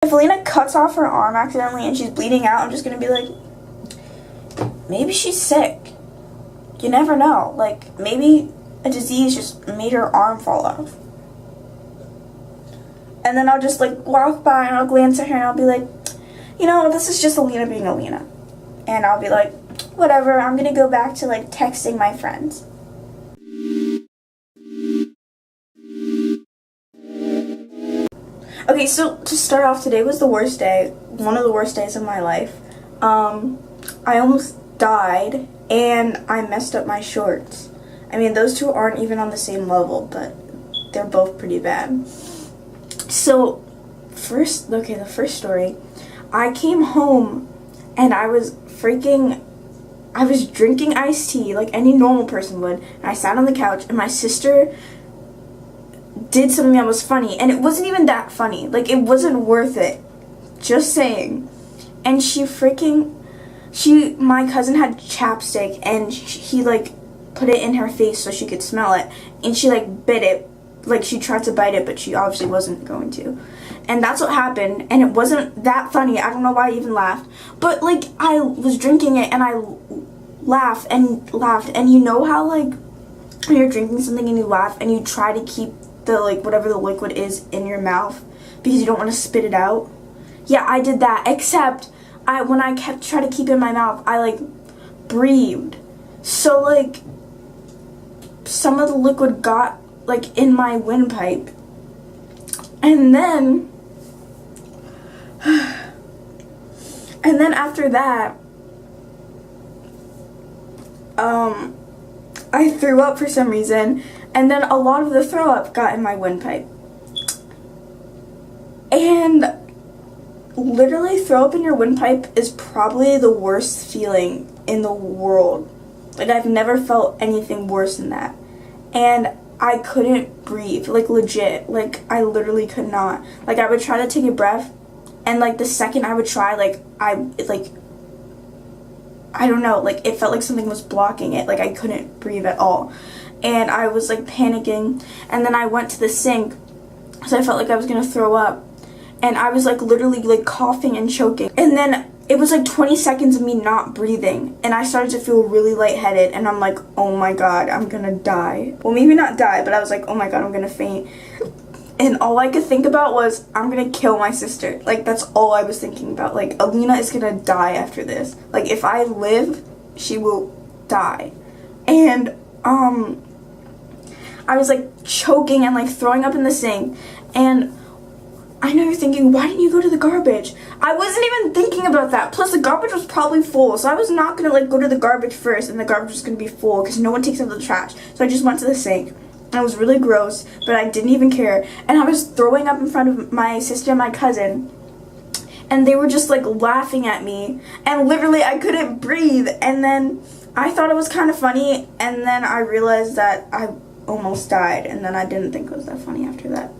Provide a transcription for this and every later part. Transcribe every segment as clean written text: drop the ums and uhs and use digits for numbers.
If Alina cuts off her arm accidentally and she's bleeding out, I'm just gonna be like, maybe she's sick. You never know. Like, maybe a disease just made her arm fall off. And then I'll just, like, walk by and I'll glance at her and I'll be like, you know, this is just Alina being Alina. And I'll be like, whatever, I'm gonna go back to, like, texting my friends. Okay, so to start off, today was the worst day, one of the worst days of my life. I almost died, and I messed up my shorts. I mean, those two aren't even on the same level, but they're both pretty bad. So, the first story, I came home, and I was drinking iced tea like any normal person would, and I sat on the couch, and my sister did something that was funny, and it wasn't even that funny. Like, it wasn't worth it. Just saying. And my cousin had chapstick, and he, like, put it in her face so she could smell it, and she, like, bit it. Like, she tried to bite it, but she obviously wasn't going to. And that's what happened, and it wasn't that funny. I don't know why I even laughed. But, like, I was drinking it, and I laughed, and you know how, like, when you're drinking something and you laugh, and you try to keep the, like, whatever the liquid is in your mouth because you don't want to spit it out? Yeah, I did that, except when I kept trying to keep it in my mouth, I, like, breathed. So, like, some of the liquid got, like, in my windpipe. And then after that, I threw up for some reason, and then a lot of the throw up got in my windpipe. And literally, throw up in your windpipe is probably the worst feeling in the world. Like, I've never felt anything worse than that. And I couldn't breathe, like, legit. Like, I literally could not. Like, I would try to take a breath, and, like, the second I would try, I don't know, like, it felt like something was blocking it. Like, I couldn't breathe at all. And I was, like, panicking. And then I went to the sink, because I felt like I was going to throw up. And I was, like, literally, like, coughing and choking. And then it was, like, 20 seconds of me not breathing. And I started to feel really lightheaded. And I'm like, oh, my God, I'm going to die. Well, maybe not die, but I was like, oh, my God, I'm going to faint. And all I could think about was, I'm going to kill my sister. Like, that's all I was thinking about. Like, Alina is going to die after this. Like, if I live, she will die. And, I was, like, choking and, like, throwing up in the sink. And I know you're thinking, why didn't you go to the garbage? I wasn't even thinking about that. Plus, the garbage was probably full. So I was not going to, like, go to the garbage first, and the garbage was going to be full because no one takes out the trash. So I just went to the sink. And it was really gross, but I didn't even care. And I was throwing up in front of my sister and my cousin. And they were just, like, laughing at me. And literally, I couldn't breathe. And then I thought it was kind of funny. And then I realized that I almost died. And then I didn't think it was that funny after that.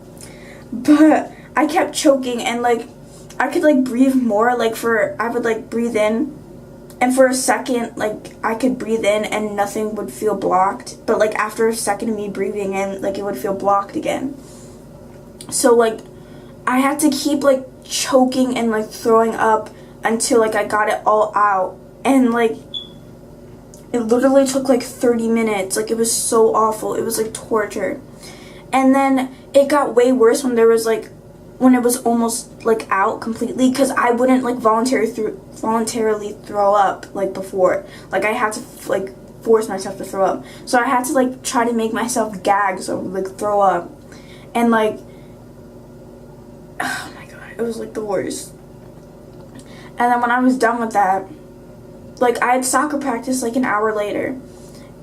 But I kept choking. And, like, I could, like, breathe more. Like, I would, like, breathe in. And for a second, like, I could breathe in and nothing would feel blocked. But, like, after a second of me breathing in, like, it would feel blocked again. So, like, I had to keep, like, choking and, like, throwing up until, like, I got it all out. And, like, it literally took, like, 30 minutes. Like, it was so awful. It was, like, torture. And then it got way worse when when it was almost, like, out completely, because I wouldn't, like, voluntarily throw up, like, before. Like, I had to, like, force myself to throw up. So I had to, like, try to make myself gag so I would, like, throw up. And, like, oh my God, it was, like, the worst. And then when I was done with that, like, I had soccer practice, like, an hour later.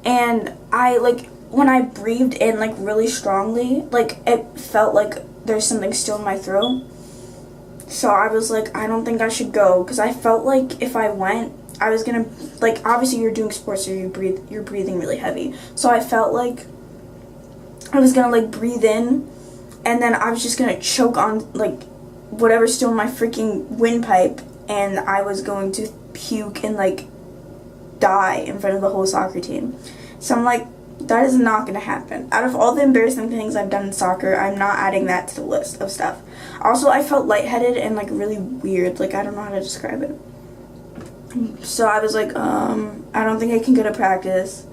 And when I breathed in, like, really strongly, like, it felt like there's something still in my throat. So I was like, I don't think I should go, because I felt like if I went, I was gonna, like, obviously you're doing sports, so you're breathing really heavy. So I felt like I was gonna, like, breathe in, and then I was just gonna choke on, like, whatever's still in my freaking windpipe, and I was going to puke and, like, die in front of the whole soccer team. So I'm like, That is not going to happen. Out of all the embarrassing things I've done in soccer, I'm not adding that to the list of stuff. Also, I felt lightheaded and like really weird. Like, I don't know how to describe it. So I was like, I don't think I can go to practice.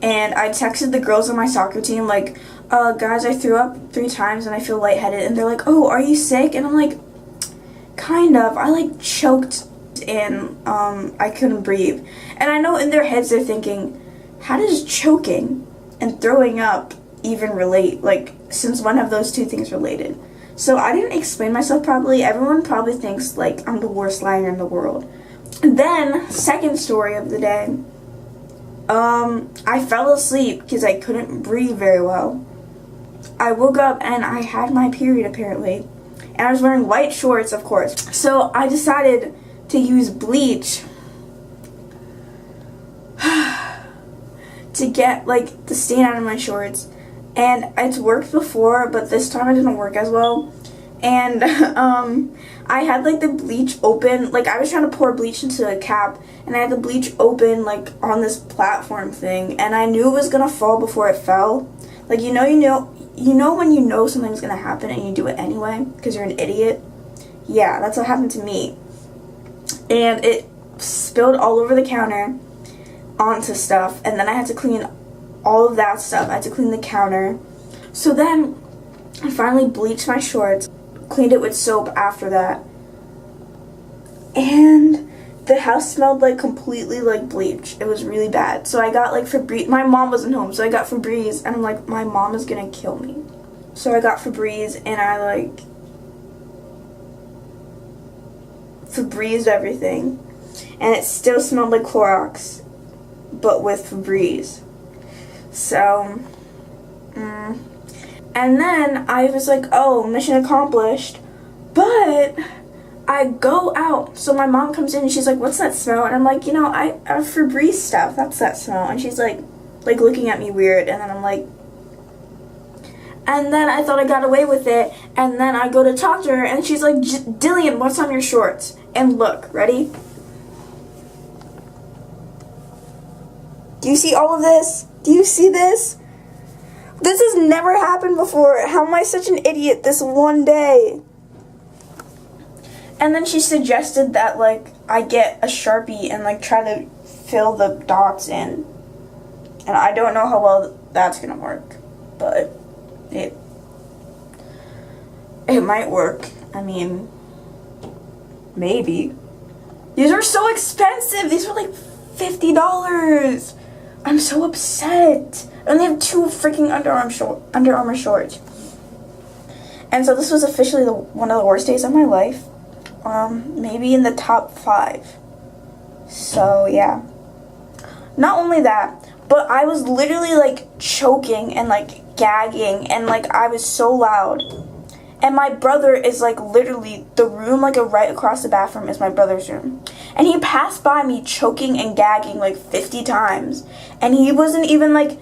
And I texted the girls on my soccer team, like, guys, I threw up 3 times and I feel lightheaded. And they're like, oh, are you sick? And I'm like, kind of. I like choked and I couldn't breathe. And I know in their heads they're thinking, how does choking and throwing up even relate? Like, since when have those two things related? So I didn't explain myself properly. Everyone probably thinks like I'm the worst liar in the world. And then, second story of the day, I fell asleep because I couldn't breathe very well. I woke up and I had my period apparently. And I was wearing white shorts, of course. So I decided to use bleach to get like the stain out of my shorts. And it's worked before, but this time it didn't work as well. And I had like the bleach open, like I was trying to pour bleach into a cap, and I had the bleach open like on this platform thing, and I knew it was gonna fall before it fell. Like you know when you know something's gonna happen and you do it anyway because you're an idiot. Yeah, that's what happened to me. And it spilled all over the counter onto stuff, and then I had to clean all of that stuff. I had to clean the counter. So then I finally bleached my shorts, cleaned it with soap after that, and the house smelled like completely like bleach. It was really bad. So I got like Febreze. My mom wasn't home, so I got Febreze, and I'm like, my mom is gonna kill me. So I got Febreze, and I like Febrezed everything, and it still smelled like Clorox, but with Febreze. So, and then I was like, oh, mission accomplished. But I go out, so my mom comes in and she's like, what's that smell? And I'm like, you know, I have Febreze stuff, that's that smell. And she's like looking at me weird, and then I'm like, and then I thought I got away with it, and then I go to talk to her, and she's like, Dillian, what's on your shorts? And look, ready? Do you see all of this? Do you see this? This has never happened before. How am I such an idiot this one day? And then she suggested that, like, I get a Sharpie and, like, try to fill the dots in. And I don't know how well that's gonna work. But it might work. I mean, maybe. These are so expensive. These were, like, $50. I'm so upset. I only have 2 freaking Under Armour shorts. And so this was officially one of the worst days of my life. Maybe in the top 5. So yeah. Not only that, but I was literally like choking and like gagging, and like I was so loud. And my brother is like literally the room like right across the bathroom is my brother's room. And he passed by me choking and gagging like 50 times. And he wasn't even like,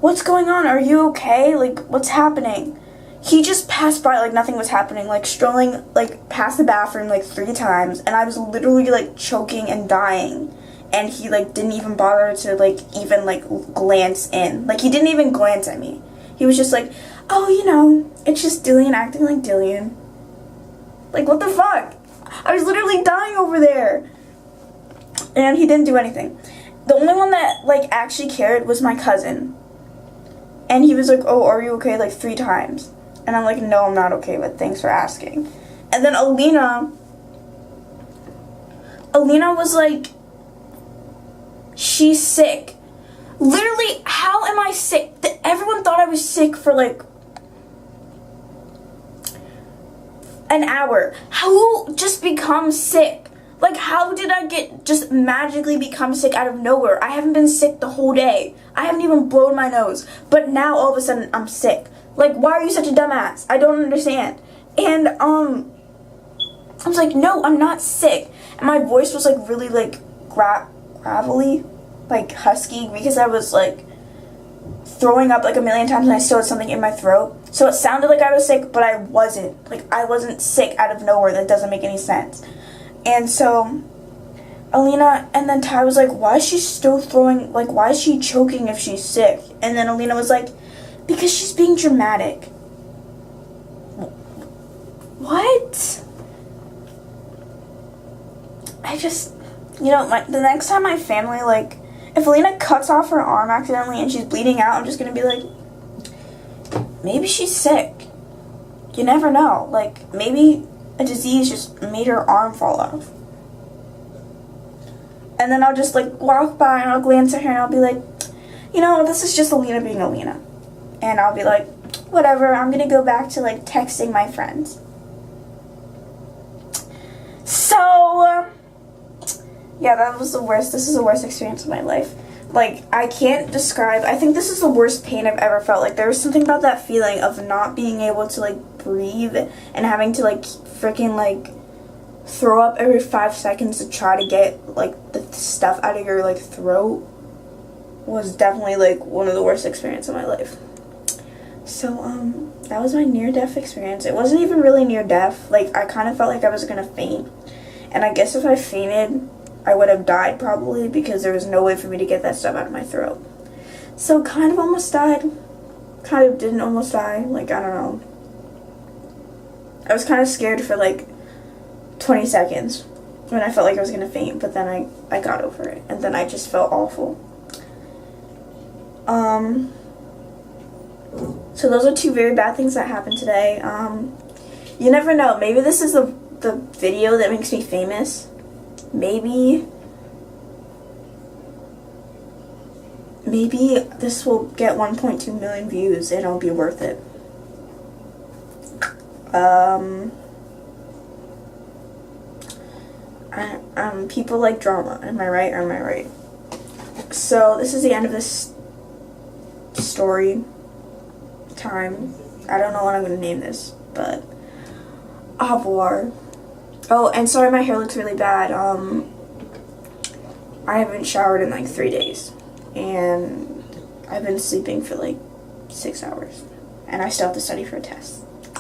what's going on? Are you okay? Like, what's happening? He just passed by like nothing was happening, like strolling like past the bathroom like 3 times. And I was literally like choking and dying. And he like didn't even bother to like even like glance in. Like he didn't even glance at me. He was just like, oh, you know, it's just Dillian acting like Dillian. Like, what the fuck? I was literally dying over there. And he didn't do anything. The only one that, like, actually cared was my cousin. And he was like, oh, are you okay? Like, 3 times. And I'm like, no, I'm not okay, but thanks for asking. And then Alina was like, she's sick. Literally, how am I sick? Everyone thought I was sick for, like, an hour. Who just becomes sick? Like, how did I just magically become sick out of nowhere? I haven't been sick the whole day. I haven't even blown my nose. But now, all of a sudden, I'm sick. Like, why are you such a dumbass? I don't understand. And, I was like, no, I'm not sick. And my voice was, like, really, like, gravelly, like, husky, because I was, like, throwing up, like, a million times, and I still had something in my throat. So it sounded like I was sick, but I wasn't. Like, I wasn't sick out of nowhere. That doesn't make any sense. And so, Alina and then Ty was like, why is she still throwing, like, why is she choking if she's sick? And then Alina was like, because she's being dramatic. What? I just, the next time my family, like, if Alina cuts off her arm accidentally and she's bleeding out, I'm just gonna be like, maybe she's sick. You never know. Like, maybe a disease just made her arm fall off. And then I'll just, like, walk by and I'll glance at her and I'll be like, this is just Alina being Alina. And I'll be like, whatever, I'm gonna go back to, like, texting my friends. So, yeah, that was the worst. This is the worst experience of my life. Like, I can't describe, I think this is the worst pain I've ever felt. Like, there was something about that feeling of not being able to, like, breathe and having to, like, freaking, like, throw up every 5 seconds to try to get, like, the stuff out of your, like, throat was definitely, like, one of the worst experiences of my life. So, that was my near-death experience. It wasn't even really near-death. Like, I kind of felt like I was gonna faint. And I guess if I fainted, I would have died probably because there was no way for me to get that stuff out of my throat. So, kind of almost died. Kind of didn't almost die. Like, I don't know. I was kind of scared for, like, 20 seconds when I felt like I was gonna faint, but then I got over it. And then I just felt awful. So those are two very bad things that happened today. You never know. Maybe this is the video that makes me famous. Maybe this will get 1.2 million views and it'll be worth it. People like drama. Am I right or am I right? So this is the end of this story time. I don't know what I'm gonna name this, but au revoir. Oh, and sorry, my hair looks really bad. I haven't showered in like 3 days, and I've been sleeping for like 6 hours, and I still have to study for a test.